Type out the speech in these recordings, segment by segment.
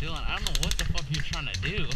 Dylan, I don't know what the fuck you're trying to do.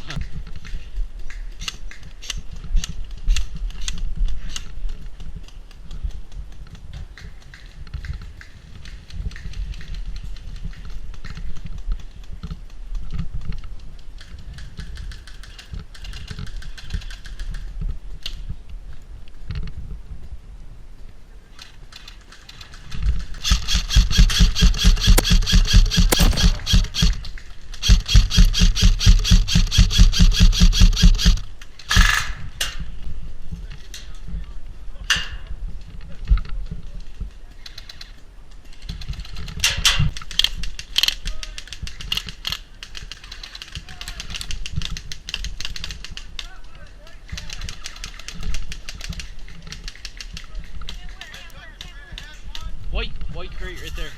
White crate right there.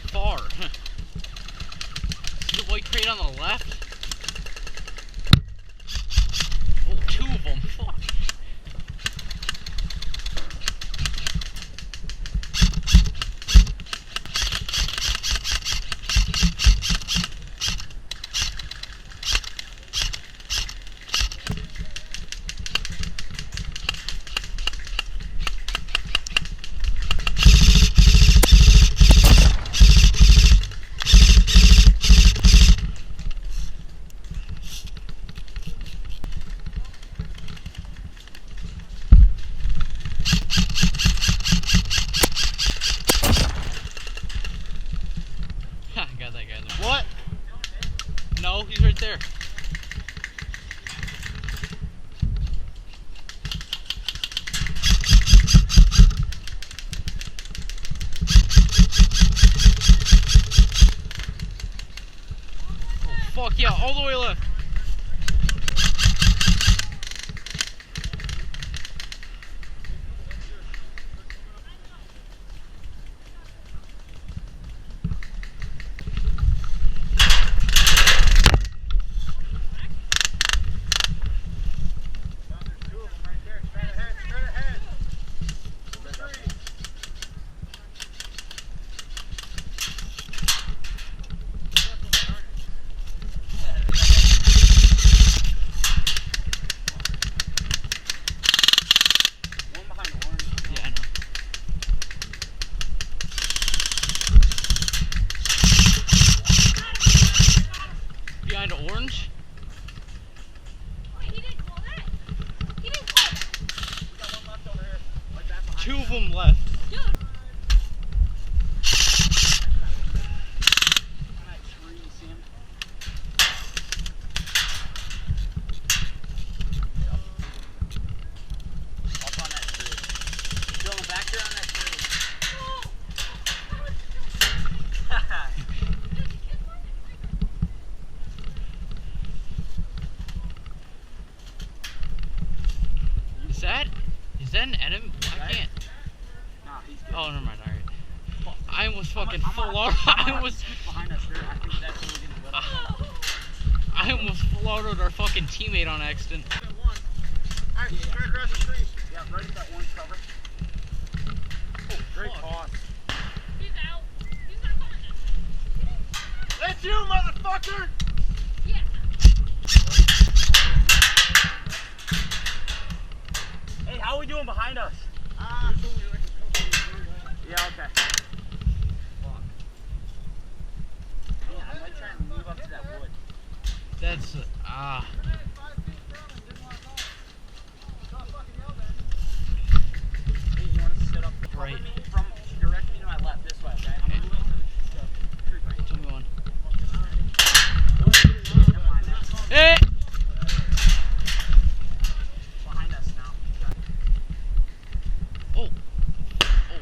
Far. See the white crate on the left? Oh, two of them. Fuck. Got that guy there. What? No, he's right there. Oh, fuck yeah, all the way left. Behind orange? Wait, he didn't call that. He didn't call that. We got one left over here. Right back behind. Two of them left. Dude. On that tree, you see him? Up on that tree. Dylan, back there on that tree. Is that an enemy? I Right? can't. Nah, he's good. Oh, never mind. Alright. I almost fucking I'm full gonna- out. I'm I gonna almost. scoot behind us there. I think that's where we're getting lit up. I almost full outed our fucking teammate on accident. Alright, straight across the street. Yeah, right at that orange cover. Oh, great fuck. toss. He's out. He's not calling it. That's you, motherfucker! Yeah. Hey, how are we doing behind us? Yeah, okay. Fuck. Yeah, I might try and move up to that wood. That's Hey, you want to sit up Right. me from directly to my left, this way, okay? I'm moving to the tree branch. Tell me one. Never mind that. Hey! Behind us now. Oh,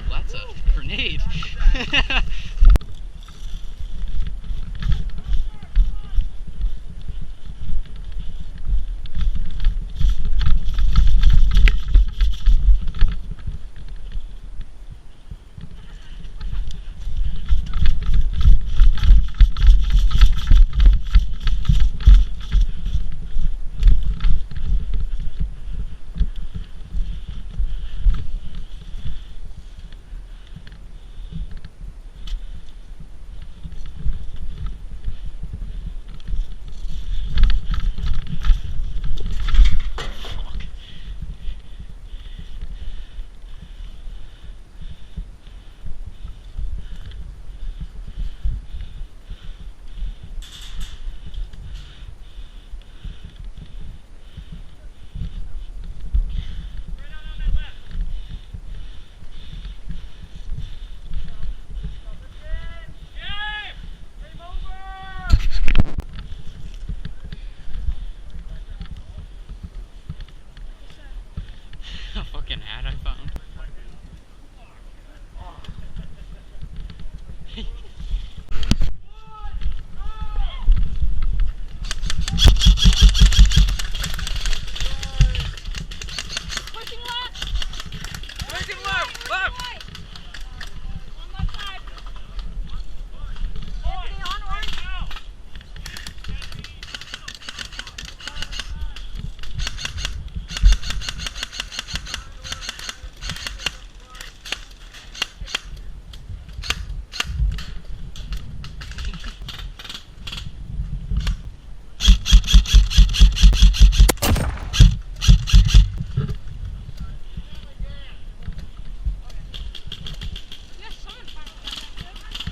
that's a grenade.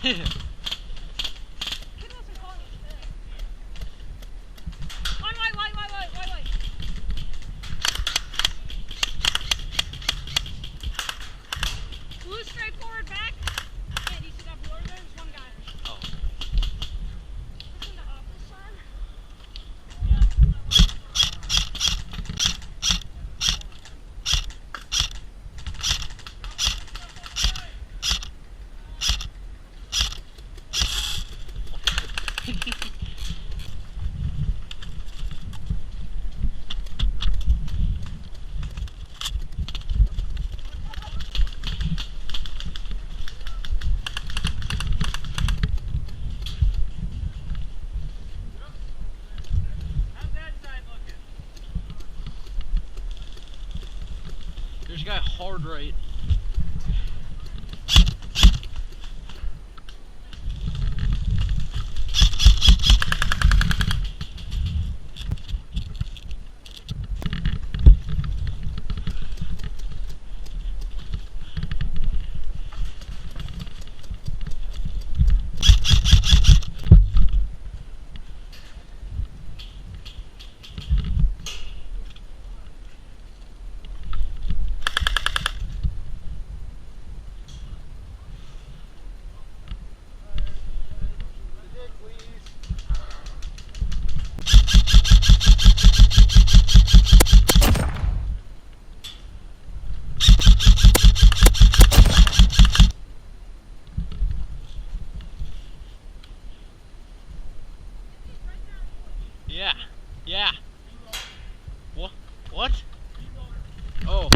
Kid wasn't calling it today. One white. Blue straight forward back. Yeah, do you see that blue over there? There's one guy. Oh. Listen to office son. There's a guy hard right. Yeah. Yeah. What? What? Oh.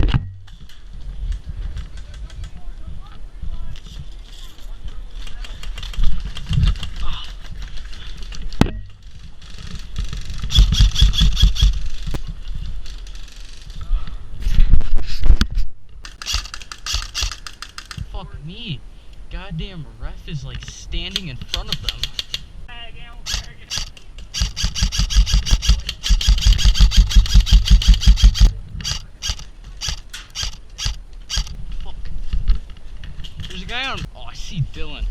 Fuck me. Goddamn ref is like standing in front of them. Fuck. There's a guy on. Oh, I see Dylan.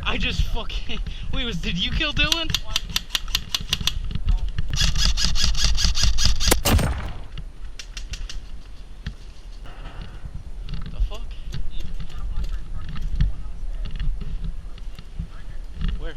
I just fucking. Wait, did you kill Dylan? The fuck? Where?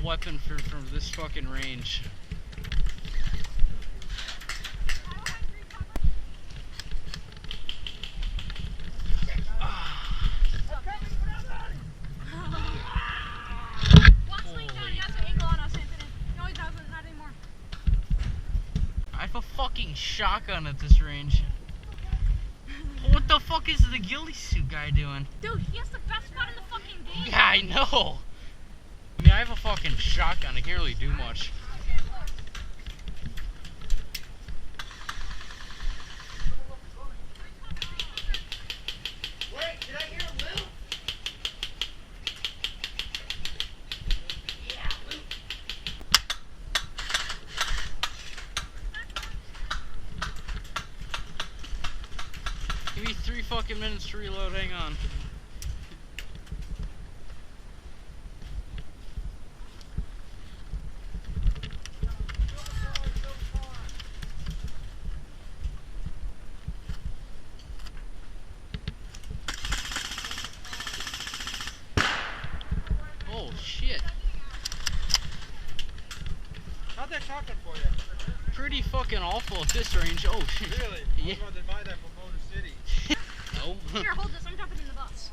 weapon from this fucking range. I have a fucking shotgun at this range. What the fuck is the ghillie suit guy doing? Dude, he has the best spot in the fucking game. Yeah, I know. I mean, I have a fucking shotgun. I can't really do much. Wait, did I hear Lou? Yeah, Lou. Give me 3 fucking minutes to reload. Hang on. Oh shit. How'd that shotgun for you? Pretty fucking awful at this range. Oh shit. Really? Yeah. I was about to buy that from Motor City. No. Here, hold this. I'm jumping in the bus.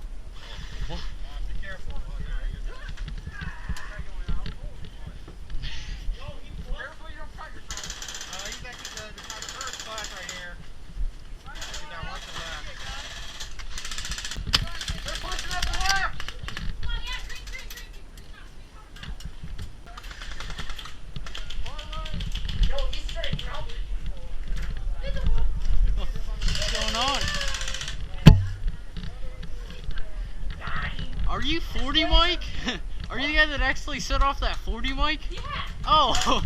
What? Be careful. Oh, yeah, careful you don't cut yourself. He's actually the first class right here. I think that one's the left. They're pushing up the left! Yo, he's straight, bro. What's going on? Are you 40 Mike? Are you the guy that actually set off that 40 Mike? Yeah. Oh.